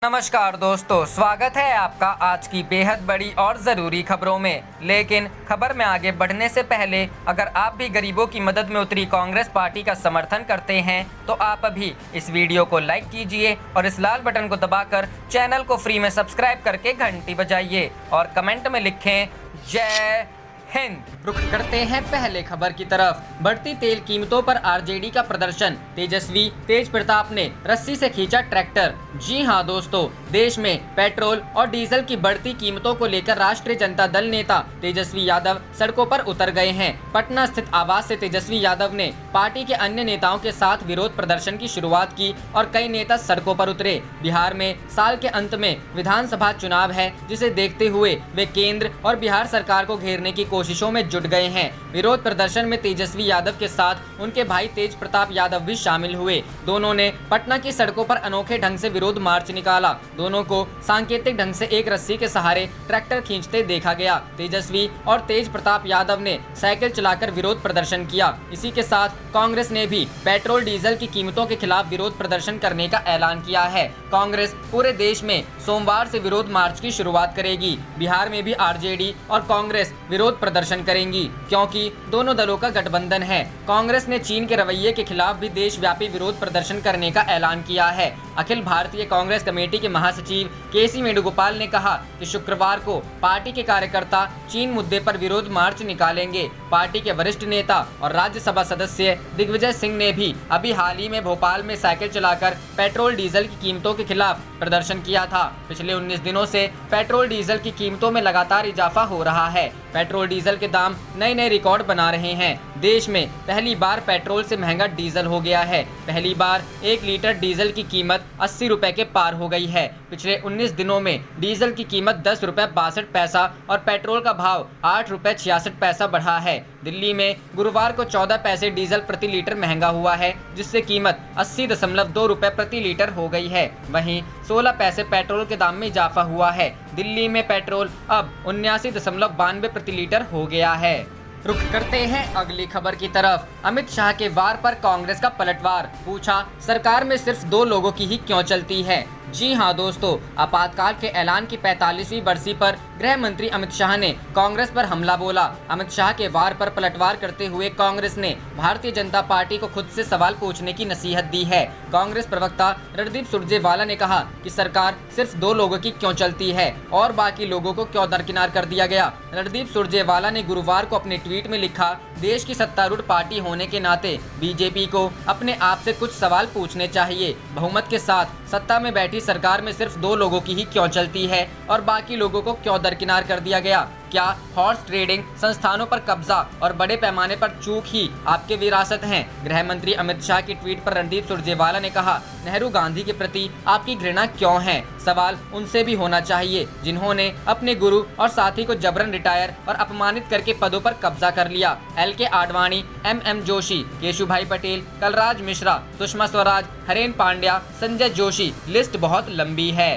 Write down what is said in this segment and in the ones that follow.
नमस्कार दोस्तों, स्वागत है आपका आज की बेहद बड़ी और ज़रूरी खबरों में। लेकिन खबर में आगे बढ़ने से पहले अगर आप भी गरीबों की मदद में उतरी कांग्रेस पार्टी का समर्थन करते हैं तो आप अभी इस वीडियो को लाइक कीजिए और इस लाल बटन को दबाकर चैनल को फ्री में सब्सक्राइब करके घंटी बजाइए और कमेंट में लिखें जय हिंद। रुख करते हैं पहले खबर की तरफ। बढ़ती तेल कीमतों पर आरजेडी का प्रदर्शन, तेजस्वी तेज प्रताप ने रस्सी से खींचा ट्रैक्टर। जी हां दोस्तों, देश में पेट्रोल और डीजल की बढ़ती कीमतों को लेकर राष्ट्रीय जनता दल नेता तेजस्वी यादव सड़कों पर उतर गए हैं। पटना स्थित आवास से तेजस्वी यादव ने पार्टी के अन्य नेताओं के साथ विरोध प्रदर्शन की शुरुआत की और कई नेता सड़कों पर उतरे। बिहार में साल के अंत में विधानसभा चुनाव है, जिसे देखते हुए वे केंद्र और बिहार सरकार को घेरने की कोशिशों में जुट गए हैं। विरोध प्रदर्शन में तेजस्वी यादव के साथ उनके भाई तेज प्रताप यादव भी शामिल हुए। दोनों ने पटना की सड़कों पर अनोखे ढंग से विरोध मार्च निकाला। दोनों को सांकेतिक ढंग से एक रस्सी के सहारे ट्रैक्टर खींचते देखा गया। तेजस्वी और तेज प्रताप यादव ने साइकिल चलाकर विरोध प्रदर्शन किया। इसी के साथ कांग्रेस ने भी पेट्रोल डीजल की कीमतों के खिलाफ विरोध प्रदर्शन करने का ऐलान किया है। कांग्रेस पूरे देश में सोमवार से विरोध मार्च की शुरुआत करेगी। बिहार में भी आरजेडी और कांग्रेस विरोध प्रदर्शन करेंगी, क्योंकि दोनों दलों का गठबंधन है। कांग्रेस ने चीन के रवैये के खिलाफ भी देशव्यापी विरोध प्रदर्शन करने का ऐलान किया है। अखिल भारतीय कांग्रेस कमेटी के महासचिव केसी वेणुगोपाल ने कहा कि शुक्रवार को पार्टी के कार्यकर्ता चीन मुद्दे पर विरोध मार्च निकालेंगे। पार्टी के वरिष्ठ नेता और राज्यसभा सदस्य दिग्विजय सिंह ने भी अभी हाल ही में भोपाल में साइकिल चलाकर पेट्रोल डीजल की कीमतों के खिलाफ प्रदर्शन किया था। पिछले 19 दिनों से पेट्रोल डीजल की कीमतों में लगातार इजाफा हो रहा है। पेट्रोल डीजल के दाम नए नए रिकॉर्ड बना रहे हैं। देश में पहली बार पेट्रोल से महंगा डीजल हो गया है। पहली बार 1 लीटर डीजल की कीमत 80 रुपए के पार हो गई है। पिछले 19 दिनों में डीजल की कीमत 10 रुपए 62 पैसा और पेट्रोल का भाव 8 रुपए 66 पैसा बढ़ा है। दिल्ली में गुरुवार को 14 पैसे डीजल प्रति लीटर महंगा हुआ है, जिससे कीमत 80.2 रुपए प्रति लीटर हो गई है। वहीं 16 पैसे पेट्रोल के दाम में इजाफा हुआ है। दिल्ली में पेट्रोल अब 79.92 प्रति लीटर हो गया है। रुख करते हैं अगली खबर की तरफ। अमित शाह के वार पर कांग्रेस का पलटवार, पूछा सरकार में सिर्फ 2 लोगों की ही क्यों चलती है। जी हां दोस्तों, आपातकाल के ऐलान की 45वीं बरसी पर गृह मंत्री अमित शाह ने कांग्रेस पर हमला बोला। अमित शाह के वार पर पलटवार करते हुए कांग्रेस ने भारतीय जनता पार्टी को खुद से सवाल पूछने की नसीहत दी है। कांग्रेस प्रवक्ता रणदीप सुरजेवाला ने कहा कि सरकार सिर्फ 2 लोगों की क्यों चलती है और बाकी लोगों को क्यों दरकिनार कर दिया गया। रणदीप सुरजेवाला ने गुरुवार को अपने ट्वीट में लिखा, देश की सत्तारूढ़ पार्टी होने के नाते बीजेपी को अपने आप से कुछ सवाल पूछने चाहिए। बहुमत के साथ सत्ता में बैठी सरकार में सिर्फ 2 लोगों की ही क्यों चलती है और बाकी लोगों को क्यों दरकिनार कर दिया गया। क्या हॉर्स ट्रेडिंग संस्थानों पर कब्जा और बड़े पैमाने पर चूक ही आपके विरासत हैं। गृह मंत्री अमित शाह की ट्वीट पर रणदीप सुरजेवाला ने कहा, नेहरू गांधी के प्रति आपकी घृणा क्यों है। सवाल उनसे भी होना चाहिए जिन्होंने अपने गुरु और साथी को जबरन रिटायर और अपमानित करके पदों पर कब्जा कर लिया। LK आडवाणी, MM जोशी, केशुभाई पटेल, कलराज मिश्रा, सुषमा स्वराज, हरेन पांड्या, संजय जोशी, लिस्ट बहुत लंबी है।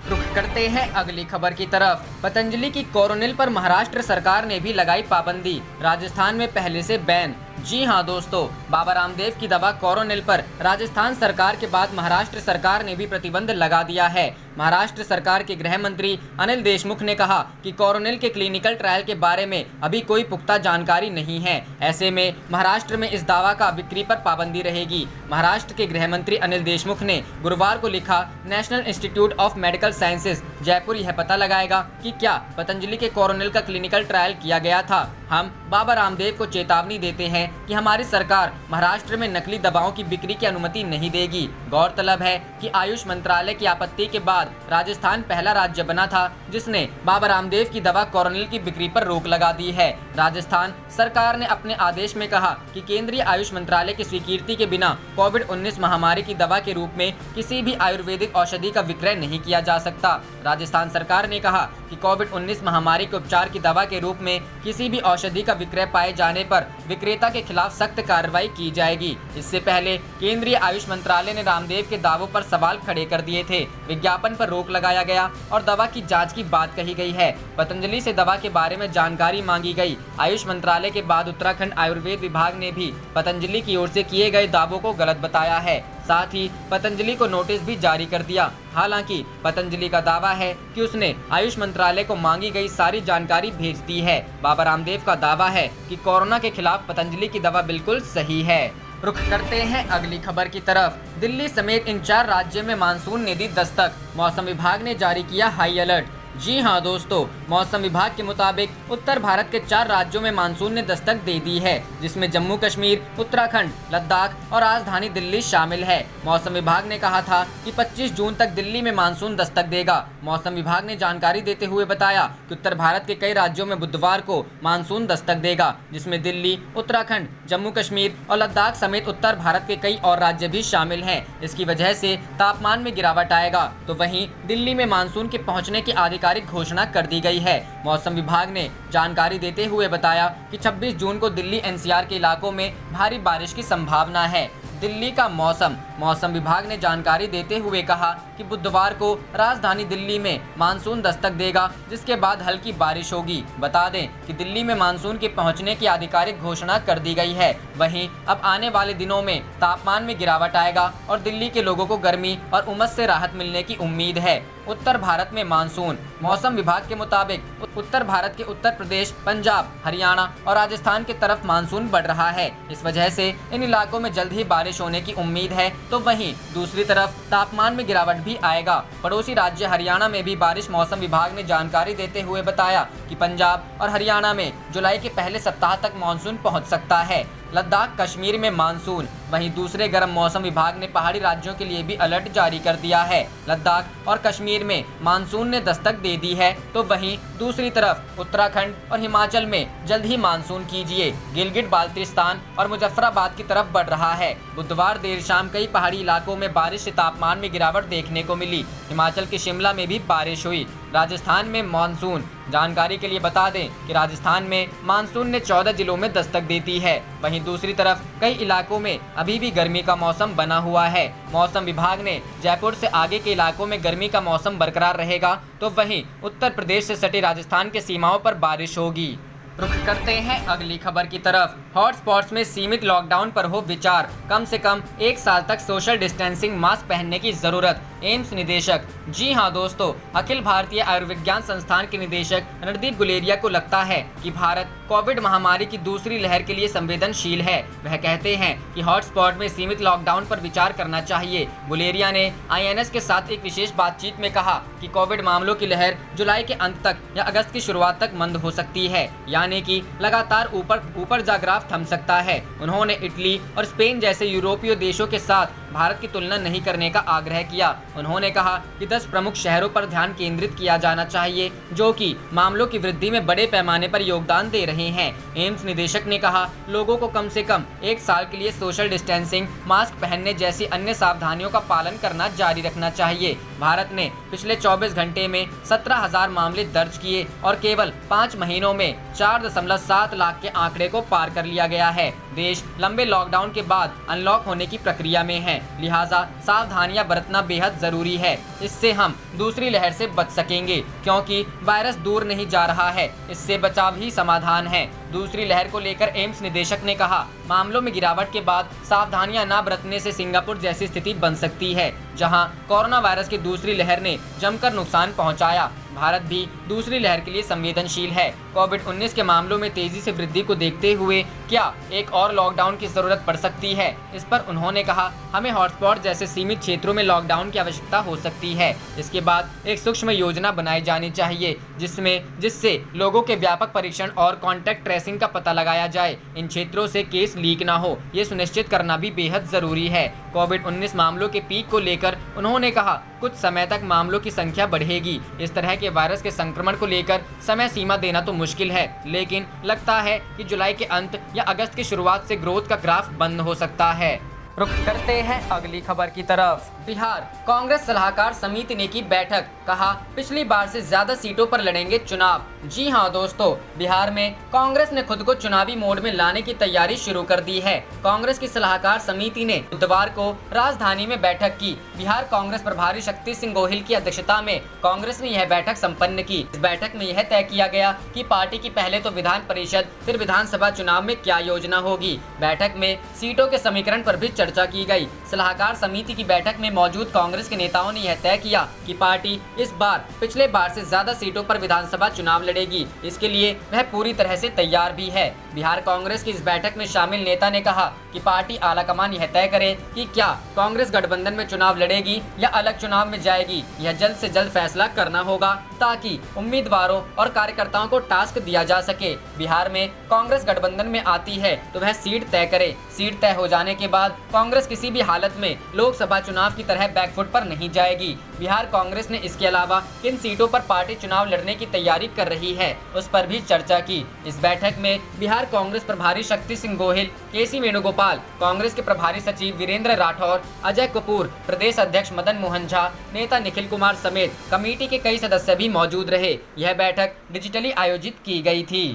रुख करते हैं अगली खबर की तरफ। पतंजलि की कोरोनिल पर महाराष्ट्र सरकार ने भी लगाई पाबंदी, राजस्थान में पहले से बैन। जी हां दोस्तों, बाबा रामदेव की दवा कोरोनिल पर राजस्थान सरकार के बाद महाराष्ट्र सरकार ने भी प्रतिबंध लगा दिया है। महाराष्ट्र सरकार के गृह मंत्री अनिल देशमुख ने कहा कि कोरोनिल के क्लिनिकल ट्रायल के बारे में अभी कोई पुख्ता जानकारी नहीं है। ऐसे में महाराष्ट्र में इस दवा का बिक्री पर पाबंदी रहेगी। महाराष्ट्र के गृह मंत्री अनिल देशमुख ने गुरुवार को लिखा, national institute of medical sciences Jaipur यह पता लगाएगा कि क्या पतंजलि के कोरोनिल का क्लिनिकल ट्रायल किया गया था। हम बाबा रामदेव को चेतावनी देते हैं कि हमारी सरकार महाराष्ट्र में नकली दवाओं की बिक्री की अनुमति नहीं देगी। गौरतलब है कि आयुष मंत्रालय की आपत्ति के बाद राजस्थान पहला राज्य बना था जिसने बाबा रामदेव की दवा कोरोनिल की बिक्री पर रोक लगा दी है। राजस्थान सरकार ने अपने आदेश में कहा कि केंद्रीय आयुष मंत्रालय की स्वीकृति के बिना कोविड-19 महामारी की दवा के रूप में किसी भी आयुर्वेदिक औषधि का विक्रय नहीं किया जा सकता। राजस्थान सरकार ने कहा कि कोविड-19 महामारी के उपचार की दवा के रूप में किसी भी औषधि का विक्रय पाए जाने पर विक्रेता के खिलाफ सख्त कार्रवाई की जाएगी। इससे पहले केंद्रीय आयुष मंत्रालय ने रामदेव के दावों पर सवाल खड़े कर दिए थे। विज्ञापन पर रोक लगाया गया और दवा की जांच की बात कही गई है। पतंजलि से दवा के बारे में जानकारी मांगी गई। आयुष मंत्रालय के बाद उत्तराखंड आयुर्वेद विभाग ने भी पतंजलि की ओर से किए गए दावों को गलत बताया है। साथ ही पतंजलि को नोटिस भी जारी कर दिया। हालांकि पतंजलि का दावा है कि उसने आयुष मंत्रालय को मांगी गई सारी जानकारी भेज दी है। बाबा रामदेव का दावा है कि कोरोना के खिलाफ पतंजलि की दवा बिल्कुल सही है। रुख करते हैं अगली खबर की तरफ। दिल्ली समेत इन 4 राज्यों में मानसून ने दी दस्तक, मौसम विभाग ने जारी किया हाई अलर्ट। जी हां दोस्तों, मौसम विभाग के मुताबिक उत्तर भारत के 4 राज्यों में मानसून ने दस्तक दे दी है, जिसमें जम्मू कश्मीर, उत्तराखंड, लद्दाख और राजधानी दिल्ली शामिल है। मौसम विभाग ने कहा था कि 25 जून तक दिल्ली में मानसून दस्तक देगा। मौसम विभाग ने जानकारी देते हुए बताया कि उत्तर भारत के कई राज्यों में बुधवार को मानसून दस्तक देगा, जिसमें दिल्ली, उत्तराखंड, जम्मू कश्मीर और लद्दाख समेत उत्तर भारत के कई और राज्य भी शामिल हैं। इसकी वजह से तापमान में गिरावट आएगा। तो वहीं दिल्ली में मानसून के पहुंचने की आधिकारिक घोषणा कर दी गई है। मौसम विभाग ने जानकारी देते हुए बताया कि 26 जून को दिल्ली एनसीआर के इलाकों में भारी बारिश की संभावना है। दिल्ली का मौसम विभाग ने जानकारी देते हुए कहा कि बुधवार को राजधानी दिल्ली में मानसून दस्तक देगा, जिसके बाद हल्की बारिश होगी। बता दें कि दिल्ली में मानसून के पहुंचने की आधिकारिक घोषणा कर दी गई है। वहीं अब आने वाले दिनों में तापमान में गिरावट आएगा और दिल्ली के लोगों को गर्मी और उमस से राहत मिलने की उम्मीद है। उत्तर भारत में मानसून। मौसम विभाग के मुताबिक उत्तर भारत के उत्तर प्रदेश, पंजाब, हरियाणा और राजस्थान की तरफ मानसून बढ़ रहा है। इस वजह से इन इलाकों में जल्द ही बारिश होने की उम्मीद है। तो वहीं दूसरी तरफ तापमान में गिरावट भी आएगा। पड़ोसी राज्य हरियाणा में भी बारिश। मौसम विभाग ने जानकारी देते हुए बताया कि पंजाब और हरियाणा में जुलाई के पहले सप्ताह तक मानसून पहुंच सकता है। लद्दाख, कश्मीर में मानसून। वहीं दूसरे गर्म मौसम विभाग ने पहाड़ी राज्यों के लिए भी अलर्ट जारी कर दिया है। लद्दाख और कश्मीर में मानसून ने दस्तक दे दी है। तो वहीं दूसरी तरफ उत्तराखंड और हिमाचल में जल्द ही मानसून कीजिए। गिलगिट बाल्टिस्तान और मुजफ्फराबाद की तरफ बढ़ रहा है। बुधवार देर शाम कई पहाड़ी इलाकों में बारिश से तापमान में गिरावट देखने को मिली। हिमाचल के शिमला में भी बारिश हुई। राजस्थान में मानसून। जानकारी के लिए बता दें कि राजस्थान में मानसून ने 14 जिलों में दस्तक देती है। वहीं दूसरी तरफ कई इलाकों में अभी भी गर्मी का मौसम बना हुआ है। मौसम विभाग ने जयपुर से आगे के इलाकों में गर्मी का मौसम बरकरार रहेगा। तो वहीं उत्तर प्रदेश से सटे राजस्थान के सीमाओं पर बारिश होगी। रुख करते हैं अगली खबर की तरफ। हॉटस्पॉट्स में सीमित लॉकडाउन पर हो विचार, कम से कम 1 साल तक सोशल डिस्टेंसिंग मास्क पहनने की जरूरत। एम्स निदेशक। जी हां दोस्तों, अखिल भारतीय आयुर्विज्ञान संस्थान के निदेशक रणदीप गुलेरिया को लगता है कि भारत कोविड महामारी की दूसरी लहर के लिए संवेदनशील है। वह कहते हैं कि हॉटस्पॉट में सीमित लॉकडाउन पर विचार करना चाहिए। गुलेरिया ने INS के साथ एक विशेष बातचीत में कहा कि कोविड मामलों की लहर जुलाई के अंत तक या अगस्त की शुरुआत तक मंद हो सकती है, यानी कि लगातार ऊपर जा ग्राफ थम सकता है। उन्होंने इटली और स्पेन जैसे यूरोपीय देशों के साथ भारत की तुलना नहीं करने का आग्रह किया। उन्होंने कहा कि 10 प्रमुख शहरों पर ध्यान केंद्रित किया जाना चाहिए, जो कि मामलों की वृद्धि में बड़े पैमाने पर योगदान दे रहे हैं। एम्स निदेशक ने कहा, लोगों को कम से कम 1 साल के लिए सोशल डिस्टेंसिंग, मास्क पहनने जैसी अन्य सावधानियों का पालन करना जारी रखना चाहिए। भारत ने पिछले 24 घंटे में 17,000 मामले दर्ज किए और केवल 5 महीनों में 4.7 लाख के आंकड़े को पार कर लिया गया है। देश लंबे लॉकडाउन के बाद अनलॉक होने की प्रक्रिया में है, लिहाजा सावधानियां बरतना बेहद जरूरी है। इससे हम दूसरी लहर से बच सकेंगे, क्योंकि वायरस दूर नहीं जा रहा है, इससे बचाव ही समाधान है। दूसरी लहर को लेकर एम्स निदेशक ने कहा, मामलों में गिरावट के बाद सावधानियां न बरतने से सिंगापुर जैसी स्थिति बन सकती है, जहां कोरोना वायरस की दूसरी लहर ने जमकर नुकसान पहुंचाया। भारत भी दूसरी लहर के लिए संवेदनशील है। कोविड-19 के मामलों में तेजी से वृद्धि को देखते हुए क्या एक और लॉकडाउन की जरूरत पड़ सकती है? इस पर उन्होंने कहा, हमें हॉटस्पॉट जैसे सीमित क्षेत्रों में लॉकडाउन की आवश्यकता हो सकती है। इसके बाद एक सूक्ष्म योजना बनाई जानी चाहिए, जिससे लोगों के व्यापक परीक्षण और कॉन्टैक्ट ट्रेसिंग का पता लगाया जाए। इन क्षेत्रों से केस लीक ना हो, ये सुनिश्चित करना भी बेहद जरूरी है। कोविड-19 मामलों के पीक को लेकर उन्होंने कहा, कुछ समय तक मामलों की संख्या बढ़ेगी। इस तरह के वायरस के संक्रमण को लेकर समय सीमा देना तो मुश्किल है, लेकिन लगता है कि जुलाई के अंत या अगस्त की शुरुआत से ग्रोथ का ग्राफ बंद हो सकता है। रुख करते हैं अगली खबर की तरफ। बिहार कांग्रेस सलाहकार समिति ने की बैठक, कहा पिछली बार से ज्यादा सीटों पर लड़ेंगे चुनाव। जी हां दोस्तों, बिहार में कांग्रेस ने खुद को चुनावी मोड में लाने की तैयारी शुरू कर दी है। कांग्रेस की सलाहकार समिति ने बुधवार को राजधानी में बैठक की। बिहार कांग्रेस प्रभारी शक्ति सिंह गोहिल की अध्यक्षता में कांग्रेस ने यह बैठक संपन्न की। इस बैठक में यह तय किया गया कि पार्टी की पहले तो विधान परिषद फिर विधानसभा चुनाव में क्या योजना होगी। बैठक में सीटों के समीकरण पर भी चर्चा की गई। सलाहकार समिति की बैठक में मौजूद कांग्रेस के नेताओं ने यह तय किया कि पार्टी इस बार पिछले बार से ज्यादा सीटों पर विधानसभा चुनाव लड़ेगी। इसके लिए वह पूरी तरह से तैयार भी है। बिहार कांग्रेस की इस बैठक में शामिल नेता ने कहा कि पार्टी आलाकमान यह तय करे कि क्या कांग्रेस गठबंधन में चुनाव लड़ेगी या अलग चुनाव में जाएगी। यह जल्द से जल्द फैसला करना होगा ताकि उम्मीदवारों और कार्यकर्ताओं को टास्क दिया जा सके। बिहार में कांग्रेस गठबंधन में आती है तो वह सीट तय करे। सीट तय हो जाने के बाद कांग्रेस किसी भी हालत में लोकसभा चुनाव की तरह बैकफुट पर नहीं जाएगी। बिहार कांग्रेस ने इसके अलावा किन सीटों पर पार्टी चुनाव लड़ने की तैयारी कर रही है उस पर भी चर्चा की। इस बैठक में बिहार कांग्रेस प्रभारी शक्ति सिंह गोहिल, केसी वेणुगोपाल, कांग्रेस के प्रभारी सचिव वीरेंद्र राठौर, अजय कपूर, प्रदेश अध्यक्ष मदन मोहन झा, नेता निखिल कुमार समेत कमेटी के कई सदस्य भी मौजूद रहे। यह बैठक डिजिटली आयोजित की गई थी।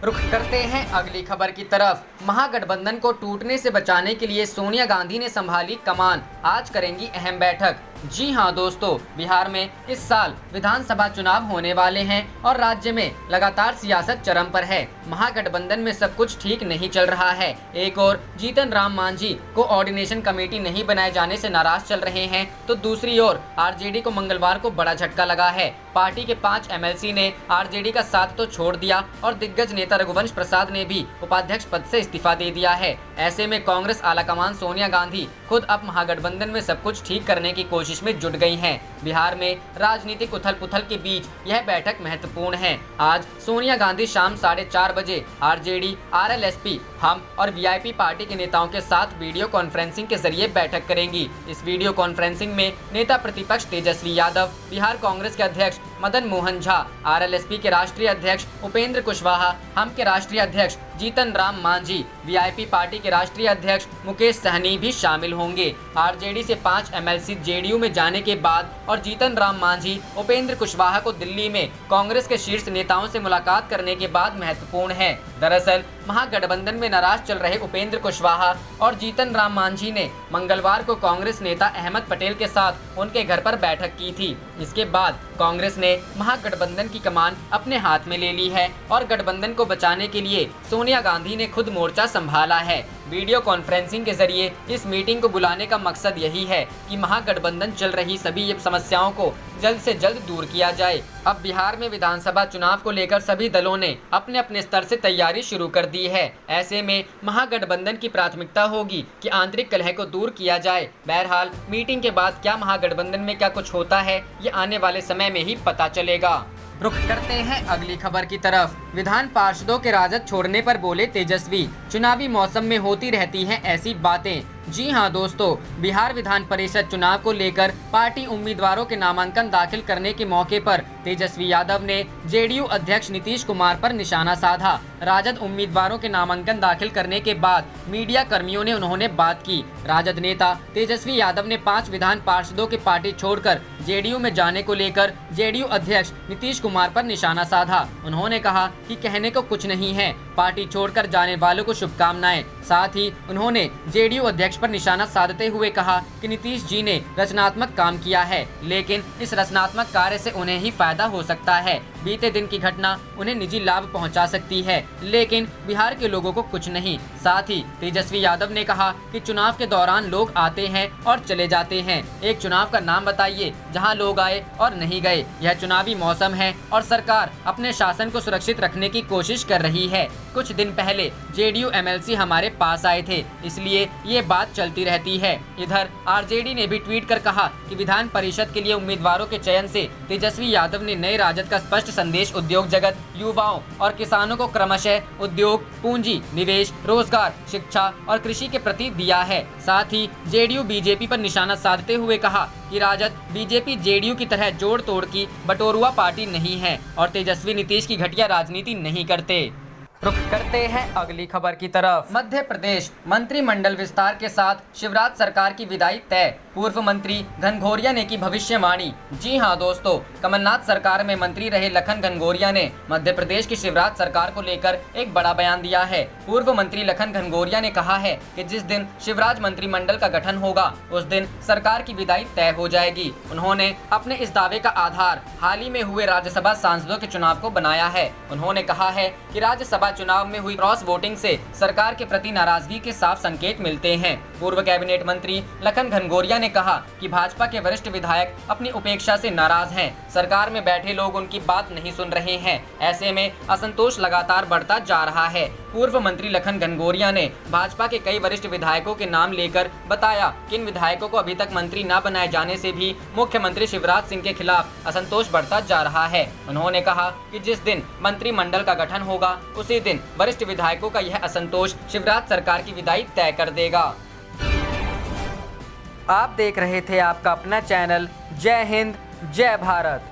रुख करते हैं अगली खबर की तरफ। महागठबंधन को टूटने से बचाने के लिए सोनिया गांधी ने संभाली कमान, आज करेंगी अहम बैठक। जी हां दोस्तों, बिहार में इस साल विधानसभा चुनाव होने वाले हैं और राज्य में लगातार सियासत चरम पर है। महागठबंधन में सब कुछ ठीक नहीं चल रहा है। एक और जीतन राम मांझी कोऑर्डिनेशन कमेटी नहीं बनाए जाने से नाराज चल रहे हैं, तो दूसरी ओर आरजेडी को मंगलवार को बड़ा झटका लगा है। पार्टी के 5 एमएलसी ने आरजेडी का साथ तो छोड़ दिया और दिग्गज नेता रघुवंश प्रसाद ने भी उपाध्यक्ष पद से इस्तीफा दे दिया है। ऐसे में कांग्रेस आलाकमान सोनिया गांधी खुद अब महागठबंधन में सब कुछ ठीक करने की कोशिश में जुट गई हैं। बिहार में राजनीतिक उथल पुथल के बीच यह बैठक महत्वपूर्ण है। आज सोनिया गांधी शाम 4:30 बजे आरजेडी, आरएलएसपी, हम और वीआईपी पार्टी के नेताओं के साथ वीडियो कॉन्फ्रेंसिंग के जरिए बैठक करेंगी। इस वीडियो कॉन्फ्रेंसिंग में नेता प्रतिपक्ष तेजस्वी यादव, बिहार कांग्रेस के अध्यक्ष मदन मोहन झा, आरएलएसपी के राष्ट्रीय अध्यक्ष उपेंद्र कुशवाहा, हम के राष्ट्रीय अध्यक्ष जीतन राम मांझी, वीआईपी पार्टी के राष्ट्रीय अध्यक्ष मुकेश सहनी भी शामिल होंगे। आरजेडी से 5 एमएलसी जेडीयू में जाने के बाद और जीतन राम मांझी, उपेंद्र कुशवाहा को दिल्ली में कांग्रेस के शीर्ष नेताओं से मुलाकात करने के बाद महत्वपूर्ण है। दरअसल महागठबंधन में नाराज चल रहे उपेंद्र कुशवाहा और जीतन राम मांझी ने मंगलवार को कांग्रेस नेता अहमद पटेल के साथ उनके घर पर बैठक की थी। इसके बाद कांग्रेस ने महागठबंधन की कमान अपने हाथ में ले ली है और गठबंधन को बचाने के लिए सोनिया गांधी ने खुद मोर्चा संभाला है। वीडियो कॉन्फ्रेंसिंग के जरिए इस मीटिंग को बुलाने का मकसद यही है कि महागठबंधन चल रही सभी समस्याओं को जल्द से जल्द दूर किया जाए। अब बिहार में विधानसभा चुनाव को लेकर सभी दलों ने अपने अपने स्तर से तैयारी शुरू कर दी है। ऐसे में महागठबंधन की प्राथमिकता होगी कि आंतरिक कलह को दूर किया जाए। बहरहाल मीटिंग के बाद क्या महागठबंधन में क्या कुछ होता है, ये आने वाले समय में ही पता चलेगा। रुख करते हैं अगली खबर की तरफ। विधान पार्षदों के राजद छोड़ने पर बोले तेजस्वी, चुनावी मौसम में होती रहती हैं ऐसी बातें। जी हां दोस्तों, बिहार विधान परिषद चुनाव को लेकर पार्टी उम्मीदवारों के नामांकन दाखिल करने के मौके पर तेजस्वी यादव ने जेडीयू अध्यक्ष नीतीश कुमार पर निशाना साधा। राजद उम्मीदवारों के नामांकन दाखिल करने के बाद मीडिया कर्मियों ने उन्होंने बात की। राजद नेता तेजस्वी यादव ने 5 विधान पार्षदों की पार्टी छोड़कर जेडीयू में जाने को लेकर जेडीयू अध्यक्ष नीतीश कुमार पर निशाना साधा। उन्होंने कहा कि कहने को कुछ नहीं है, पार्टी छोड़कर जाने वालों को शुभकामनाएं। साथ ही उन्होंने जेडीयू अध्यक्ष पर निशाना साधते हुए कहा कि नीतीश जी ने रचनात्मक काम किया है, लेकिन इस रचनात्मक कार्य से उन्हें ही फायदा हो सकता है। बीते दिन की घटना उन्हें निजी लाभ पहुंचा सकती है, लेकिन बिहार के लोगों को कुछ नहीं। साथ ही तेजस्वी यादव ने कहा कि चुनाव के दौरान लोग आते हैं और चले जाते हैं। एक चुनाव का नाम बताइए जहां लोग आए और नहीं गए। यह चुनावी मौसम है और सरकार अपने शासन को सुरक्षित रखने की कोशिश कर रही है। कुछ दिन पहले जेडीयू एमएलसी हमारे पास आए थे, इसलिए ये बात चलती रहती है। इधर आरजेडी ने भी ट्वीट कर कहा कि विधान परिषद के लिए उम्मीदवारों के चयन से तेजस्वी यादव ने नए राजद का स्पष्ट संदेश उद्योग जगत, युवाओं और किसानों को क्रमशः उद्योग, पूंजी, निवेश, रोजगार, शिक्षा और कृषि के प्रति दिया है। साथ ही जेडीयू बीजेपी पर निशाना साधते हुए कहा कि राजद बीजेपी जेडीयू की तरह जोड़ तोड़ की बटोरुआ पार्टी नहीं है और तेजस्वी नीतीश की घटिया राजनीति नहीं करते। रुख करते हैं अगली खबर की तरफ। मध्य प्रदेश मंत्रिमंडल विस्तार के साथ शिवराज सरकार की विदाई तय। पूर्व मंत्री घनघोरिया ने की भविष्यवाणी। जी हां दोस्तों, कमलनाथ सरकार में मंत्री रहे लखन घनघोरिया ने मध्य प्रदेश की शिवराज सरकार को लेकर एक बड़ा बयान दिया है। पूर्व मंत्री लखन घनघोरिया ने कहा है कि जिस दिन शिवराज मंत्रिमंडल का गठन होगा उस दिन सरकार की विदाई तय हो जाएगी। उन्होंने अपने इस दावे का आधार हाल ही में हुए राज्यसभा सांसदों के चुनाव को बनाया है। उन्होंने कहा है कि राज्यसभा चुनाव में हुई क्रॉस वोटिंग से सरकार के प्रति नाराजगी के साफ संकेत मिलते हैं। पूर्व कैबिनेट मंत्री लखन घनघोरिया ने कहा कि भाजपा के वरिष्ठ विधायक अपनी उपेक्षा से नाराज हैं। सरकार में बैठे लोग उनकी बात नहीं सुन रहे हैं। ऐसे में असंतोष लगातार बढ़ता जा रहा है। पूर्व मंत्री लखन घनघोरिया ने भाजपा के कई वरिष्ठ विधायकों के नाम लेकर बताया कि इन विधायकों को अभी तक मंत्री न बनाए जाने से भी मुख्यमंत्री शिवराज सिंह के खिलाफ असंतोष बढ़ता जा रहा है। उन्होंने कहा कि जिस दिन मंत्रिमंडल का गठन होगा उसी दिन वरिष्ठ विधायकों का यह असंतोष शिवराज सरकार की विदाई तय कर देगा। आप देख रहे थे आपका अपना चैनल जय हिंद जय भारत।